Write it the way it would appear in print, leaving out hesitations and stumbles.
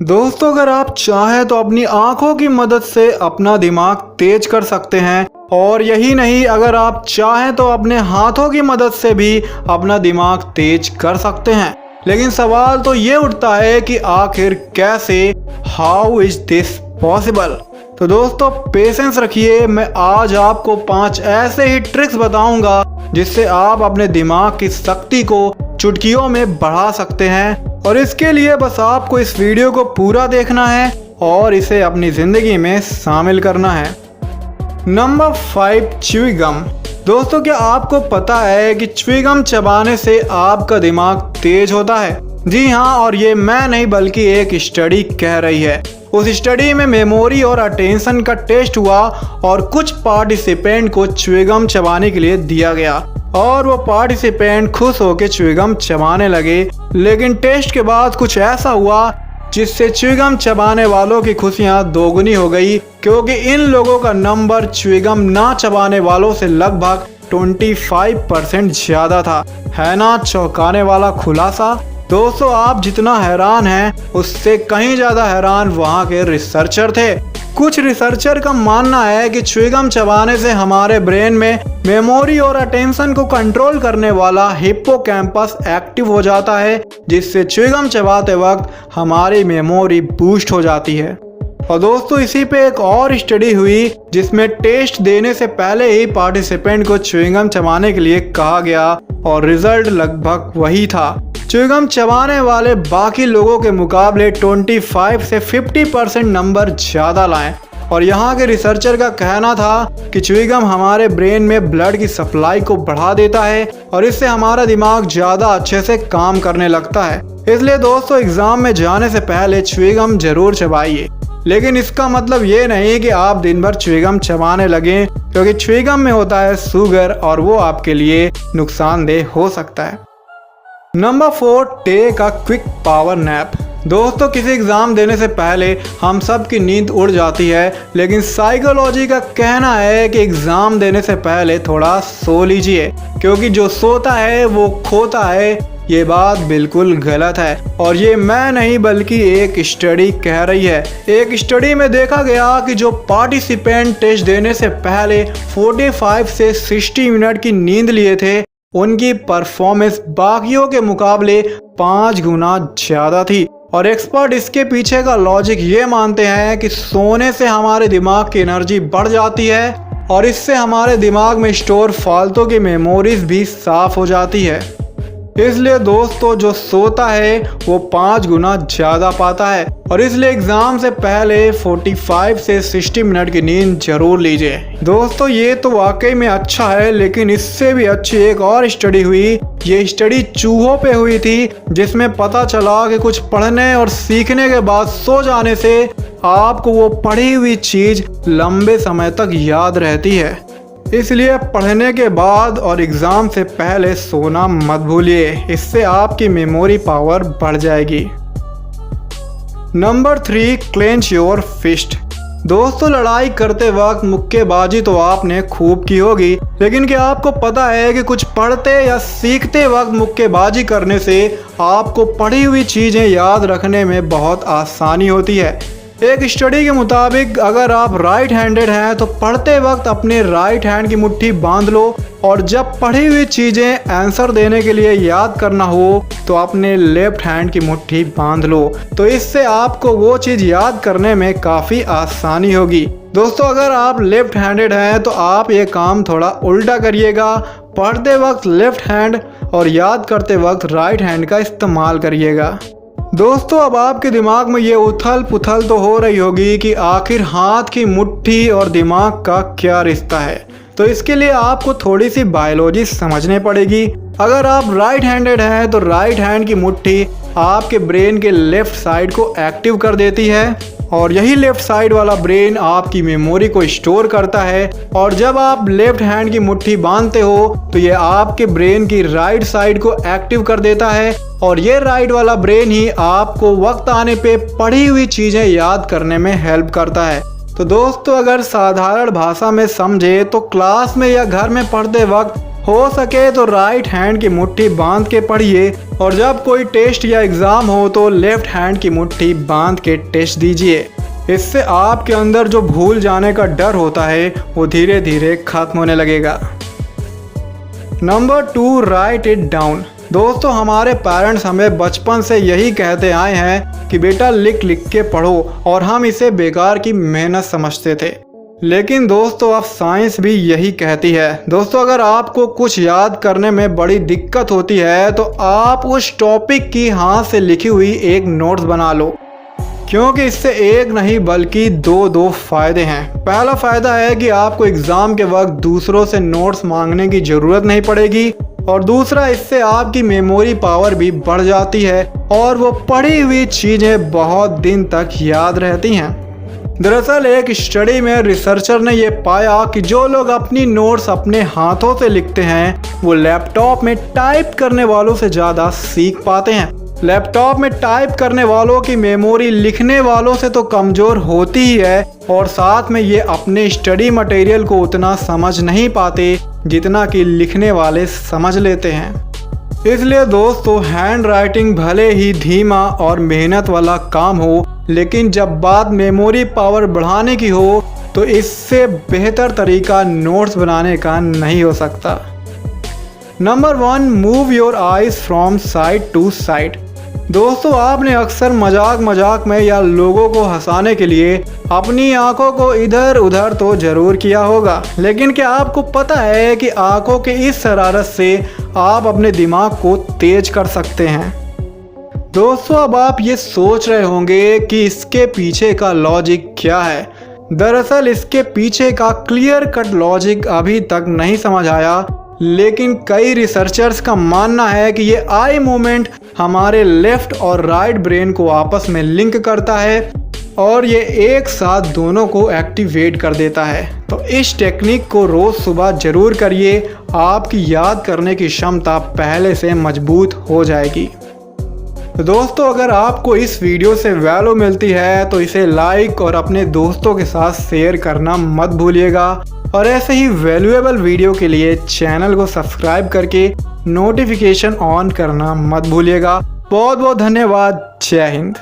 दोस्तों, अगर आप चाहें तो अपनी आंखों की मदद से अपना दिमाग तेज कर सकते हैं, और यही नहीं, अगर आप चाहें तो अपने हाथों की मदद से भी अपना दिमाग तेज कर सकते हैं। लेकिन सवाल तो ये उठता है कि आखिर कैसे, हाउ इज दिस पॉसिबल। तो दोस्तों पेशेंस रखिए, मैं आज आपको 5 ऐसे ही ट्रिक्स बताऊंगा जिससे आप अपने दिमाग की शक्ति को चुटकियों में बढ़ा सकते हैं। और इसके लिए बस आपको इस वीडियो को पूरा देखना है और इसे अपनी ज़िंदगी में शामिल करना है। नंबर 5, च्युई गम। दोस्तों, क्या आपको पता है कि च्युई गम चबाने से आपका दिमाग तेज होता है? जी हाँ, और ये मैं नहीं बल्कि एक स्टडी कह रही है। उस स्टडी में मेमोरी और अटेंशन का टेस्ट हुआ और कुछ पार्टिसिपेंट को च्युई गम चबाने के लिए दिया गया और वो पार्टिसिपेंट खुश होकर च्युई गम चबाने लगे। लेकिन टेस्ट के बाद कुछ ऐसा हुआ जिससे च्युई गम चबाने वालों की खुशियां दोगुनी हो गई, क्योंकि इन लोगों का नंबर च्युई गम ना चबाने वालों से लगभग 25% ज्यादा था। है ना चौंकाने वाला खुलासा? दोस्तों, आप जितना हैरान हैं उससे कहीं ज्यादा हैरान वहाँ के रिसर्चर थे। कुछ रिसर्चर का मानना है कि च्युई गम चबाने से हमारे ब्रेन में मेमोरी और अटेंशन को कंट्रोल करने वाला हिप्पोकैम्पस एक्टिव हो जाता है, जिससे च्युई गम चबाते वक्त हमारी मेमोरी बूस्ट हो जाती है। और दोस्तों, इसी पे एक और स्टडी हुई जिसमें टेस्ट देने से पहले ही पार्टिसिपेंट को च्युई गम चबाने के लिए कहा गया और रिजल्ट लगभग वही था। च्युई गम चबाने वाले बाकी लोगों के मुकाबले 25 से 50% नंबर ज़्यादा लाएं। और यहाँ के रिसर्चर का कहना था कि च्युई गम हमारे ब्रेन में ब्लड की सप्लाई को बढ़ा देता है और इससे हमारा दिमाग ज़्यादा अच्छे से काम करने लगता है। इसलिए दोस्तों, एग्ज़ाम में जाने से पहले च्युई गम जरूर चबाइए। लेकिन इसका मतलब ये नहीं कि आप दिन भर च्युई गम चबाने लगें, क्योंकि च्युई गम में होता है शुगर और वो आपके लिए नुकसानदेह हो सकता है। Number 4, take a quick power nap. दोस्तों, किसी एग्ज़ाम देने से पहले हम सब की नींद उड़ जाती है, लेकिन साइकोलॉजी का कहना है कि एग्ज़ाम देने से पहले थोड़ा सो लीजिए, क्योंकि जो सोता है वो खोता है। ये बात बिल्कुल गलत है और ये मैं नहीं बल्कि एक स्टडी कह रही है। एक स्टडी में देखा गया कि जो पार्टिसिपेंट टेस्ट देने से पहले 45 से 60 मिनट की नींद लिए थे, उनकी परफॉर्मेंस बाकियों के मुकाबले 5 गुना ज़्यादा थी। और एक्सपर्ट इसके पीछे का लॉजिक ये मानते हैं कि सोने से हमारे दिमाग की एनर्जी बढ़ जाती है और इससे हमारे दिमाग में स्टोर फालतू की मेमोरीज भी साफ हो जाती है। इसलिए दोस्तों, जो सोता है वो 5 गुना ज़्यादा पाता है और इसलिए एग्ज़ाम से पहले 45 से 60 मिनट की नींद जरूर लीजिए। दोस्तों, ये तो वाकई में अच्छा है, लेकिन इससे भी अच्छी एक और स्टडी हुई। ये स्टडी चूहों पे हुई थी, जिसमें पता चला कि कुछ पढ़ने और सीखने के बाद सो जाने से आपको वो पढ़ी हुई चीज़ लंबे समय तक याद रहती है। इसलिए पढ़ने के बाद और एग्ज़ाम से पहले सोना मत भूलिए, इससे आपकी मेमोरी पावर बढ़ जाएगी। Number 3, clench your fist. दोस्तों, लड़ाई करते वक्त मुक्केबाजी तो आपने खूब की होगी, लेकिन क्या आपको पता है कि कुछ पढ़ते या सीखते वक्त मुक्केबाजी करने से आपको पढ़ी हुई चीज़ें याद रखने में बहुत आसानी होती है। एक स्टडी के मुताबिक अगर आप राइट हैंडेड हैं तो पढ़ते वक्त अपने राइट हैंड की मुट्ठी बांध लो और जब पढ़ी हुई चीज़ें आंसर देने के लिए याद करना हो तो अपने लेफ्ट हैंड की मुट्ठी बांध लो। तो इससे आपको वो चीज़ याद करने में काफ़ी आसानी होगी। दोस्तों, अगर आप लेफ्ट हैंडेड हैं तो आप ये काम थोड़ा उल्टा करिएगा। पढ़ते वक्त लेफ्ट हैंड और याद करते वक्त राइट हैंड का इस्तेमाल करिएगा। दोस्तों, अब आपके दिमाग में ये उथल पुथल तो हो रही होगी कि आखिर हाथ की मुट्ठी और दिमाग का क्या रिश्ता है। तो इसके लिए आपको थोड़ी सी बायोलॉजी समझने पड़ेगी। अगर आप राइट हैंडेड हैं तो राइट हैंड की मुट्ठी आपके ब्रेन के लेफ्ट साइड को एक्टिव कर देती है और यही लेफ्ट साइड वाला ब्रेन आपकी मेमोरी को स्टोर करता है। और जब आप लेफ्ट हैंड की मुट्ठी बांधते हो तो ये आपके ब्रेन की राइट साइड को एक्टिव कर देता है और ये राइट वाला ब्रेन ही आपको वक्त आने पे पढ़ी हुई चीज़ें याद करने में हेल्प करता है। तो दोस्तों, अगर साधारण भाषा में समझे तो क्लास में या घर में पढ़ते वक्त हो सके तो राइट हैंड की मुट्ठी बांध के पढ़िए और जब कोई टेस्ट या एग्ज़ाम हो तो लेफ्ट हैंड की मुट्ठी बांध के टेस्ट दीजिए। इससे आपके अंदर जो भूल जाने का डर होता है वो धीरे धीरे खत्म होने लगेगा। Number 2, right it down. दोस्तों, हमारे पेरेंट्स हमें बचपन से यही कहते आए हैं कि बेटा लिख लिख के पढ़ो, और हम इसे बेकार की मेहनत समझते थे। लेकिन दोस्तों अब साइंस भी यही कहती है। दोस्तों, अगर आपको कुछ याद करने में बड़ी दिक्कत होती है तो आप उस टॉपिक की हाथ से लिखी हुई एक नोट्स बना लो, क्योंकि इससे एक नहीं बल्कि दो फायदे हैं। पहला फायदा है कि आपको एग्ज़ाम के वक्त दूसरों से नोट्स मांगने की ज़रूरत नहीं पड़ेगी, और दूसरा, इससे आपकी मेमोरी पावर भी बढ़ जाती है और वो पढ़ी हुई चीज़ें बहुत दिन तक याद रहती हैं। दरअसल एक स्टडी में रिसर्चर ने ये पाया कि जो लोग अपनी नोट्स अपने हाथों से लिखते हैं वो लैपटॉप में टाइप करने वालों से ज़्यादा सीख पाते हैं। लैपटॉप में टाइप करने वालों की मेमोरी लिखने वालों से तो कमज़ोर होती ही है, और साथ में ये अपने स्टडी मटेरियल को उतना समझ नहीं पाते जितना कि लिखने वाले समझ लेते हैं। इसलिए दोस्तों, हैंड राइटिंग भले ही धीमा और मेहनत वाला काम हो, लेकिन जब बात मेमोरी पावर बढ़ाने की हो तो इससे बेहतर तरीका नोट्स बनाने का नहीं हो सकता। Number 1, move your eyes from side to side. दोस्तों, आपने अक्सर मजाक में या लोगों को हंसाने के लिए अपनी आंखों को इधर उधर तो जरूर किया होगा, लेकिन क्या आपको पता है कि आंखों के इस शरारत से आप अपने दिमाग को तेज कर सकते हैं। दोस्तों, अब आप ये सोच रहे होंगे कि इसके पीछे का लॉजिक क्या है। दरअसल इसके पीछे का क्लियर कट लॉजिक अभी तक नहीं समझ आया, लेकिन कई रिसर्चर्स का मानना है कि ये आई मूवमेंट हमारे लेफ्ट और राइट ब्रेन को आपस में लिंक करता है और ये एक साथ दोनों को एक्टिवेट कर देता है। तो इस टेक्निक को रोज़ सुबह ज़रूर करिए, आपकी याद करने की क्षमता पहले से मजबूत हो जाएगी। तो दोस्तों, अगर आपको इस वीडियो से वैल्यू मिलती है तो इसे लाइक और अपने दोस्तों के साथ शेयर करना मत भूलिएगा, और ऐसे ही वैल्यूएबल वीडियो के लिए चैनल को सब्सक्राइब करके नोटिफिकेशन ऑन करना मत भूलिएगा। बहुत बहुत धन्यवाद। जय हिंद।